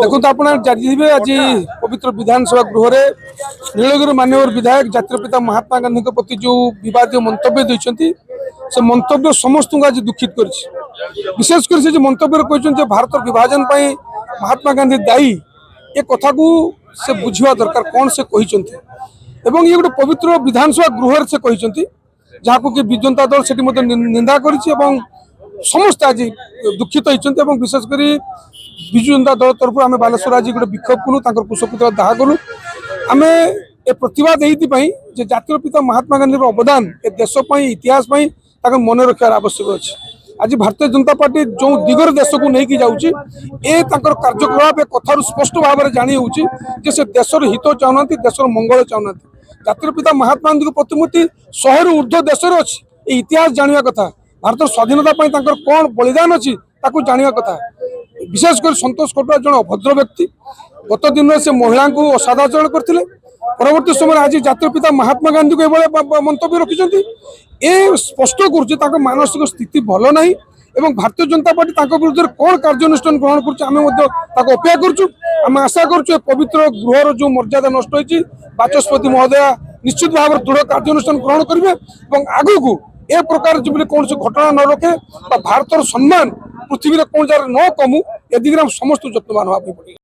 देखो आप जानते आज पवित्र विधानसभा गृह में नीलगिरी मान्यवर विधायक जातिर पिता महात्मा गांधी प्रति जो विवाद मंतव्य देते से मंतव्य समस्त आज दुखित कर विशेषकर मंतव्य कहते भारत विभाजन पर महात्मा गांधी दायी ए कथा को से बुझा दरकार कौन से कहते एवं ये गोटे पवित्र विधानसभा गृह से कहते जहाँ को कि विजु जनता दल से निंदा कर समस्त आज दुखित होती विशेषकर विजु जनता दल तरफ आम बालेश्वर आज गोटे विक्षोभ कलु कुशपुत्र दाह कलु आम ए प्रतिवाद ये जातिर पिता महात्मा गांधी अवदान ए देशपाई इतिहास मन रखार आवश्यक अच्छे आज भारतीय जनता पार्टी जो दिगर देश को लेकिन जाऊँगी कार्यकलाप कथार स्पष्ट भाव में जानी होची से देशर हित चाहना देशर मंगल चाहना जातिर पिता महात्मा गांधी प्रतिमूर्ति 100 रु ऊर्ध्व देश अच्छी इतिहास जाना कथा भारत स्वाधीनता कौन बलिदान अच्छी जाना कथा विशेषकर संतोष कटुआ जन अभद्र व्यक्ति गत दिन से महिला को असादाचरण करते परवर्ती समय आज जातिर पिता महात्मा गांधी को मंतव्य रखिंट ए स्पष्ट कर मानसिक स्थिति भल ना एवं भारतीय जनता पार्टी विरुद्ध कौन कार्यानुष्ठान ग्रहण कर अपेक्षा करुँ आशा करुँ पवित्र गृहर जो मर्यादा नष्ट होती बाचस्पति महोदय निश्चित भाव दृढ़ कार्यानुष्ठान ग्रहण करेंगे आगु को ए प्रकार जो कौन घटना न रखे भारत सम्मान पृथ्वी कौन जगह न कमु ए दिगरे समस्त यत्नवान होगा पड़े।